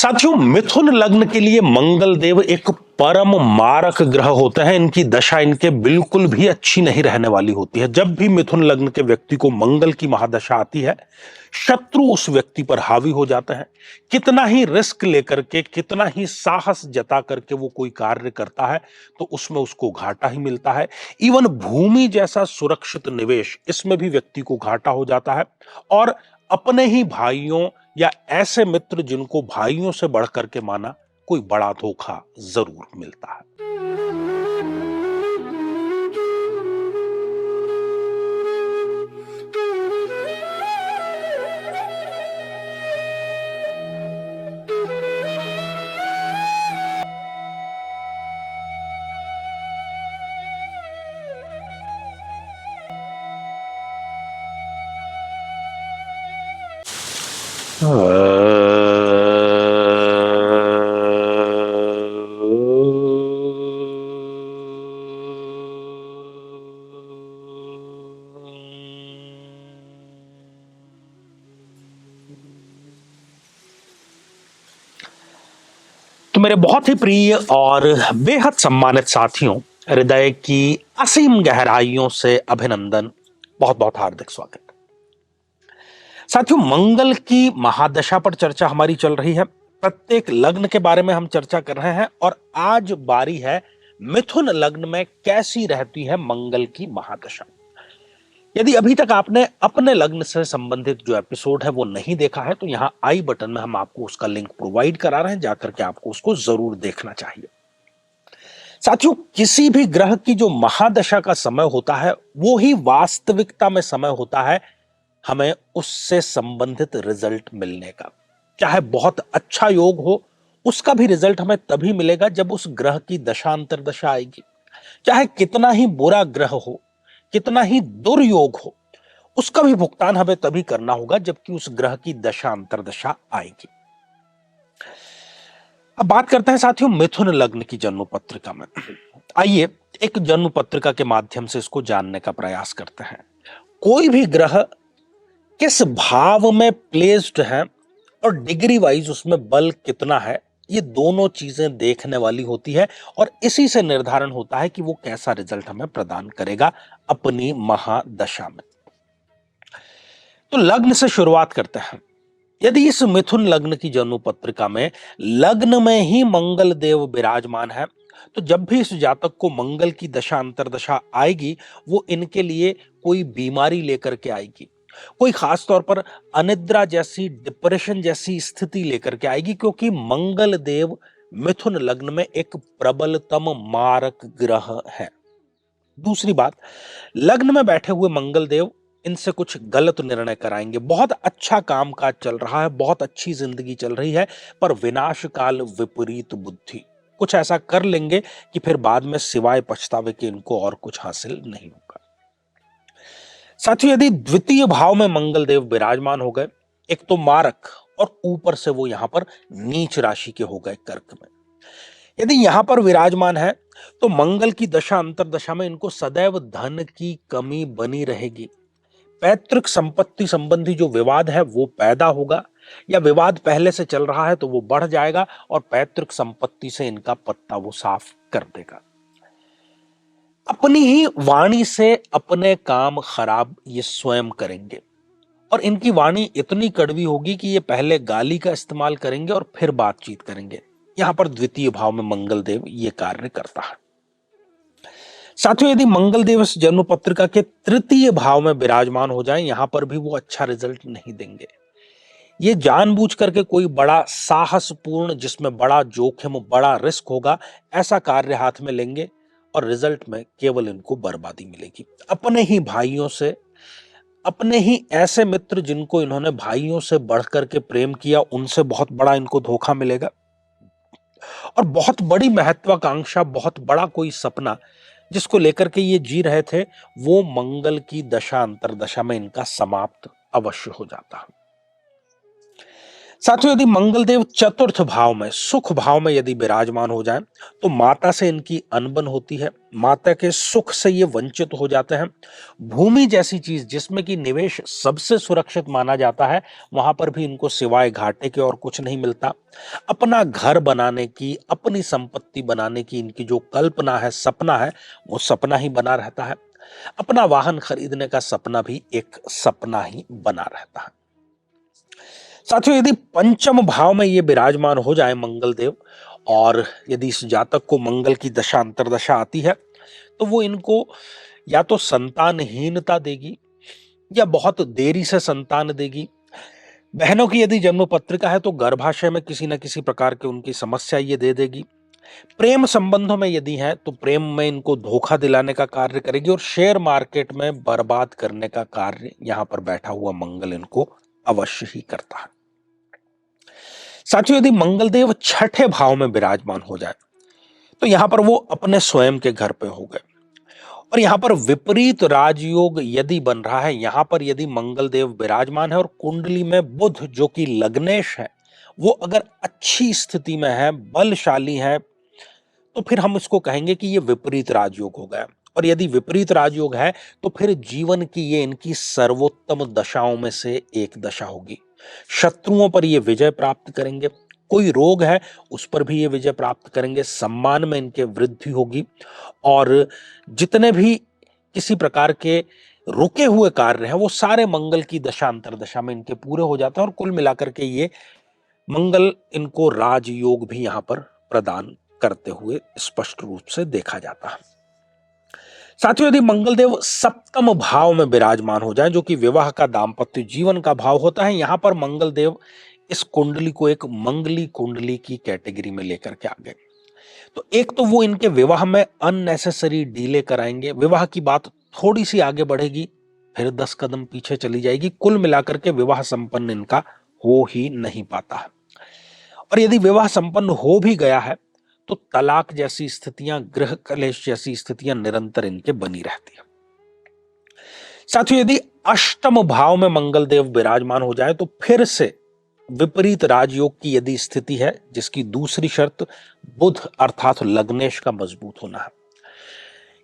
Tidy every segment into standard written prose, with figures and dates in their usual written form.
साथियों, मिथुन लग्न के लिए मंगल देव एक परम मारक ग्रह होते हैं। इनकी दशा इनके बिल्कुल भी अच्छी नहीं रहने वाली होती है। जब भी मिथुन लग्न के व्यक्ति को मंगल की महादशा आती है, शत्रु उस व्यक्ति पर हावी हो जाते हैं। कितना ही रिस्क लेकर के, कितना ही साहस जता करके वो कोई कार्य करता है तो उसमें उसको घाटा ही मिलता है। इवन भूमि जैसा सुरक्षित निवेश, इसमें भी व्यक्ति को घाटा हो जाता है। और अपने ही भाइयों या ऐसे मित्र जिनको भाइयों से बढ़कर के माना, कोई बड़ा धोखा जरूर मिलता है। तो मेरे बहुत ही प्रिय और बेहद सम्मानित साथियों, हृदय की असीम गहराइयों से अभिनंदन, बहुत बहुत हार्दिक स्वागत। साथियों, मंगल की महादशा पर चर्चा हमारी चल रही है। प्रत्येक लग्न के बारे में हम चर्चा कर रहे हैं और आज बारी है मिथुन लग्न में कैसी रहती है मंगल की महादशा। यदि अभी तक आपने अपने लग्न से संबंधित जो एपिसोड है वो नहीं देखा है तो यहां आई बटन में हम आपको उसका लिंक प्रोवाइड करा रहे हैं, जाकर के आपको उसको जरूर देखना चाहिए। साथियों, किसी भी ग्रह की जो महादशा का समय होता है वो ही वास्तविकता में समय होता है हमें उससे संबंधित रिजल्ट मिलने का। चाहे बहुत अच्छा योग हो, उसका भी रिजल्ट हमें तभी मिलेगा जब उस ग्रह की दशा अंतर्दशा आएगी। चाहे कितना ही बुरा ग्रह हो, कितना ही दुर्योग हो, उसका भी भुगतान हमें तभी करना होगा जबकि उस ग्रह की दशा अंतर्दशा आएगी। अब बात करते हैं साथियों मिथुन लग्न की जन्म पत्रिका में। आइए एक जन्म पत्रिका के माध्यम से इसको जानने का प्रयास करते हैं। कोई भी ग्रह किस भाव में प्लेस्ड है और डिग्री वाइज उसमें बल कितना है, ये दोनों चीजें देखने वाली होती है और इसी से निर्धारण होता है कि वो कैसा रिजल्ट हमें प्रदान करेगा अपनी महादशा में। तो लग्न से शुरुआत करते हैं। यदि इस मिथुन लग्न की जन्म पत्रिका में लग्न में ही मंगल देव विराजमान है तो जब भी इस जातक को मंगल की दशा अंतर्दशा आएगी वो इनके लिए कोई बीमारी लेकर के आएगी, कोई खास तौर पर अनिद्रा जैसी, डिप्रेशन जैसी स्थिति लेकर के आएगी, क्योंकि मंगल देव मिथुन लग्न में एक प्रबलतम मारक ग्रह है। दूसरी बात, लग्न में बैठे हुए मंगल देव इनसे कुछ गलत निर्णय कराएंगे। बहुत अच्छा कामकाज चल रहा है, बहुत अच्छी जिंदगी चल रही है, पर विनाश काल विपरीत बुद्धि, कुछ ऐसा कर लेंगे कि फिर बाद में सिवाय पछतावे के इनको और कुछ हासिल नहीं होगा। साथियों, यदि द्वितीय भाव में मंगल देव विराजमान हो गए, एक तो मारक और ऊपर से वो यहां पर नीच राशि के हो गए कर्क में, यदि यहां पर विराजमान है तो मंगल की दशा अंतर्दशा में इनको सदैव धन की कमी बनी रहेगी। पैतृक संपत्ति संबंधी जो विवाद है वो पैदा होगा, या विवाद पहले से चल रहा है तो वो बढ़ जाएगा और पैतृक संपत्ति से इनका पत्ता वो साफ कर देगा। अपनी ही वाणी से अपने काम खराब ये स्वयं करेंगे और इनकी वाणी इतनी कड़वी होगी कि ये पहले गाली का इस्तेमाल करेंगे और फिर बातचीत करेंगे। यहां पर द्वितीय भाव में मंगल देव ये कार्य करता है। साथियों, यदि मंगल देव इस जन्म पत्रिका के तृतीय भाव में विराजमान हो जाएं, यहां पर भी वो अच्छा रिजल्ट नहीं देंगे। ये जानबूझ करके कोई बड़ा साहसपूर्ण, जिसमें बड़ा जोखिम, बड़ा रिस्क होगा, ऐसा कार्य हाथ में लेंगे और रिजल्ट में केवल इनको बर्बादी मिलेगी। अपने ही भाइयों से, अपने ही ऐसे मित्र जिनको इन्होंने भाइयों से बढ़कर के प्रेम किया, उनसे बहुत बड़ा इनको धोखा मिलेगा और बहुत बड़ी महत्वाकांक्षा, बहुत बड़ा कोई सपना जिसको लेकर के ये जी रहे थे, वो मंगल की दशा अंतर्दशा में इनका समाप्त अवश्य हो जाता है। साथियों, यदि मंगल देव चतुर्थ भाव में, सुख भाव में यदि विराजमान हो जाए तो माता से इनकी अनबन होती है, माता के सुख से ये वंचित हो जाते हैं। भूमि जैसी चीज जिसमें कि निवेश सबसे सुरक्षित माना जाता है, वहां पर भी इनको सिवाय घाटे के और कुछ नहीं मिलता। अपना घर बनाने की, अपनी संपत्ति बनाने की इनकी जो कल्पना है, सपना है, वो सपना ही बना रहता है। अपना वाहन खरीदने का सपना भी एक सपना ही बना रहता है। साथियों, यदि पंचम भाव में ये विराजमान हो जाए मंगल देव, और यदि इस जातक को मंगल की दशा अंतर्दशा आती है, तो वो इनको या तो संतानहीनता देगी या बहुत देरी से संतान देगी। बहनों की यदि जन्म पत्रिका है तो गर्भाशय में किसी न किसी प्रकार की उनकी समस्या ये दे देगी। प्रेम संबंधों में यदि है तो प्रेम में इनको धोखा दिलाने का कार्य करेगी, और शेयर मार्केट में बर्बाद करने का कार्य यहां पर बैठा हुआ मंगल इनको अवश्य ही करता है। साथियों, यदि मंगल देव छठे भाव में विराजमान हो जाए तो यहां पर वो अपने स्वयं के घर पे हो गए, और यहां पर विपरीत राजयोग यदि बन रहा है, यहां पर यदि मंगल देव विराजमान है और कुंडली में बुध जो कि लग्नेश है, वो अगर अच्छी स्थिति में है, बलशाली है, तो फिर हम इसको कहेंगे कि ये विपरीत राजयोग हो गया। और यदि विपरीत राजयोग है तो फिर जीवन की ये इनकी सर्वोत्तम दशाओं में से एक दशा होगी। शत्रुओं पर ये विजय प्राप्त करेंगे, कोई रोग है उस पर भी ये विजय प्राप्त करेंगे, सम्मान में इनके वृद्धि होगी, और जितने भी किसी प्रकार के रुके हुए कार्य हैं वो सारे मंगल की दशा अंतर्दशा में इनके पूरे हो जाते हैं, और कुल मिलाकर के ये मंगल इनको राजयोग भी यहां पर प्रदान करते हुए स्पष्ट रूप से देखा जाता है। साथियों, यदि मंगल देव सप्तम भाव में विराजमान हो जाए, जो कि विवाह का, दाम्पत्य जीवन का भाव होता है, यहां पर मंगल देव इस कुंडली को एक मंगली कुंडली की कैटेगरी में लेकर के आ गए। तो एक तो वो इनके विवाह में अननेसेसरी डीले कराएंगे, विवाह की बात थोड़ी सी आगे बढ़ेगी फिर 10 कदम पीछे चली जाएगी, कुल मिलाकर के विवाह संपन्न इनका हो ही नहीं पाता है। और यदि विवाह संपन्न हो भी गया है तो तलाक जैसी स्थितियां, गृह कलेश जैसी स्थितियां निरंतर इनके बनी रहती है। साथियों, यदि अष्टम भाव में मंगल देव विराजमान हो जाए तो फिर से विपरीत राजयोग की यदि स्थिति है, जिसकी दूसरी शर्त बुध अर्थात लग्नेश का मजबूत होना है,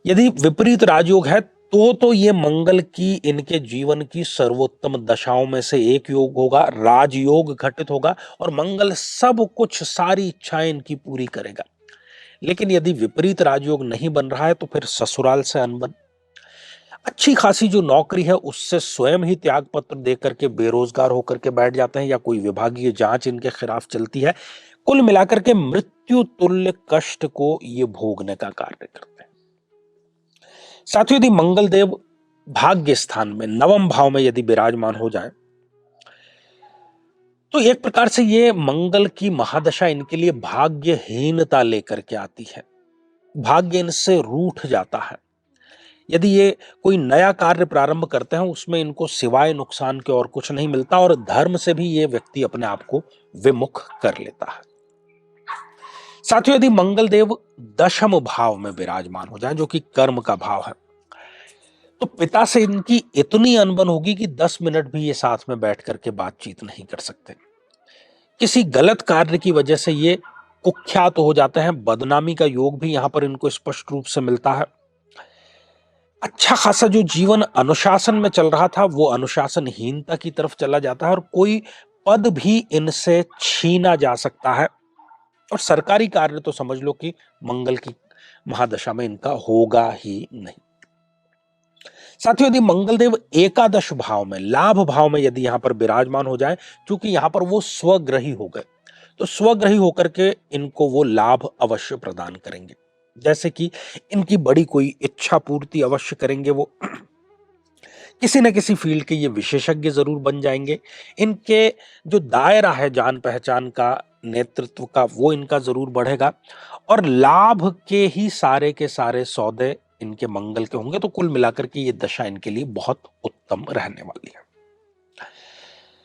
यदि विपरीत राजयोग है तो ये मंगल की इनके जीवन की सर्वोत्तम दशाओं में से एक योग होगा, राजयोग घटित होगा, और मंगल सब कुछ, सारी इच्छाएं इनकी पूरी करेगा। लेकिन यदि विपरीत राजयोग नहीं बन रहा है तो फिर ससुराल से अनबन, अच्छी खासी जो नौकरी है उससे स्वयं ही त्याग पत्र देकर के बेरोजगार होकर के बैठ जाते हैं, या कोई विभागीय जांच इनके खिलाफ चलती है। कुल मिलाकर के मृत्यु तुल्य कष्ट को ये भोगने का कार्य करते हैं। साथियों, यदि मंगल देव भाग्य स्थान में नवम भाव में यदि विराजमान हो जाए तो एक प्रकार से ये मंगल की महादशा इनके लिए भाग्यहीनता लेकर के आती है, भाग्य इनसे रूठ जाता है। यदि ये कोई नया कार्य प्रारंभ करते हैं उसमें इनको सिवाय नुकसान के और कुछ नहीं मिलता, और धर्म से भी ये व्यक्ति अपने आप को विमुख कर लेता है। साथियों, यदि मंगल देव दशम भाव में विराजमान हो जाए, जो कि कर्म का भाव है, तो पिता से इनकी इतनी अनबन होगी कि 10 मिनट भी ये साथ में बैठ करके बातचीत नहीं कर सकते। किसी गलत कार्य की वजह से ये कुख्यात हो जाते हैं, बदनामी का योग भी यहां पर इनको स्पष्ट रूप से मिलता है। अच्छा खासा जो जीवन अनुशासन में चल रहा था वो अनुशासनहीनता की तरफ चला जाता है, और कोई पद भी इनसे छीना जा सकता है, और सरकारी कार्य तो समझ लो कि मंगल की महादशा में इनका होगा ही नहीं। साथियों, यदि मंगल देव एकादश भाव में, लाभ भाव में यदि यहां पर विराजमान हो जाए, क्योंकि यहां पर वो स्वग्रही हो गए, तो स्वग्रही होकर के इनको वो लाभ अवश्य प्रदान करेंगे। जैसे कि इनकी बड़ी कोई इच्छा पूर्ति अवश्य करेंगे, वो किसी न किसी फील्ड के ये विशेषज्ञ जरूर बन जाएंगे। इनके जो दायरा है जान पहचान का, नेतृत्व का, वो इनका जरूर बढ़ेगा, और लाभ के ही सारे के सारे सौदे इनके मंगल के होंगे। तो कुल मिलाकर के ये दशा इनके लिए बहुत उत्तम रहने वाली है।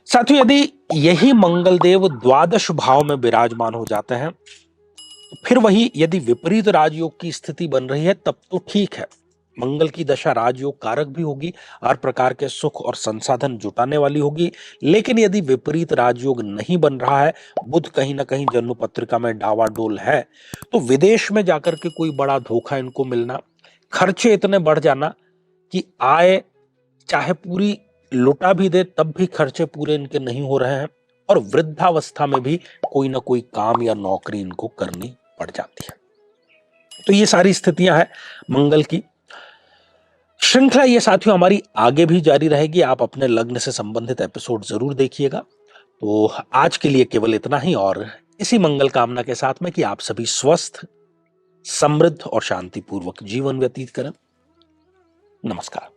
साथियों, यदि यही मंगल देव द्वादश भाव में विराजमान हो जाते हैं, फिर वही यदि विपरीत राजयोग की स्थिति बन रही है तब तो ठीक है, मंगल की दशा राजयोग कारक भी होगी, हर प्रकार के सुख और संसाधन जुटाने वाली होगी। लेकिन यदि विपरीत राजयोग नहीं बन रहा है, बुध कहीं ना कहीं जन्म पत्रिका में डावाडोल है, तो विदेश में जाकर के कोई बड़ा धोखा इनको मिलना, खर्चे इतने बढ़ जाना कि आय चाहे पूरी लुटा भी दे तब भी खर्चे पूरे इनके नहीं हो रहे हैं, और वृद्धावस्था में भी कोई ना कोई काम या नौकरी इनको करनी पड़ जाती है। तो ये सारी स्थितियां हैं मंगल की। श्रृंखला ये साथियों हमारी आगे भी जारी रहेगी, आप अपने लग्न से संबंधित एपिसोड जरूर देखिएगा। तो आज के लिए केवल इतना ही, और इसी मंगल कामना के साथ में कि आप सभी स्वस्थ, समृद्ध और शांतिपूर्वक जीवन व्यतीत करें। नमस्कार।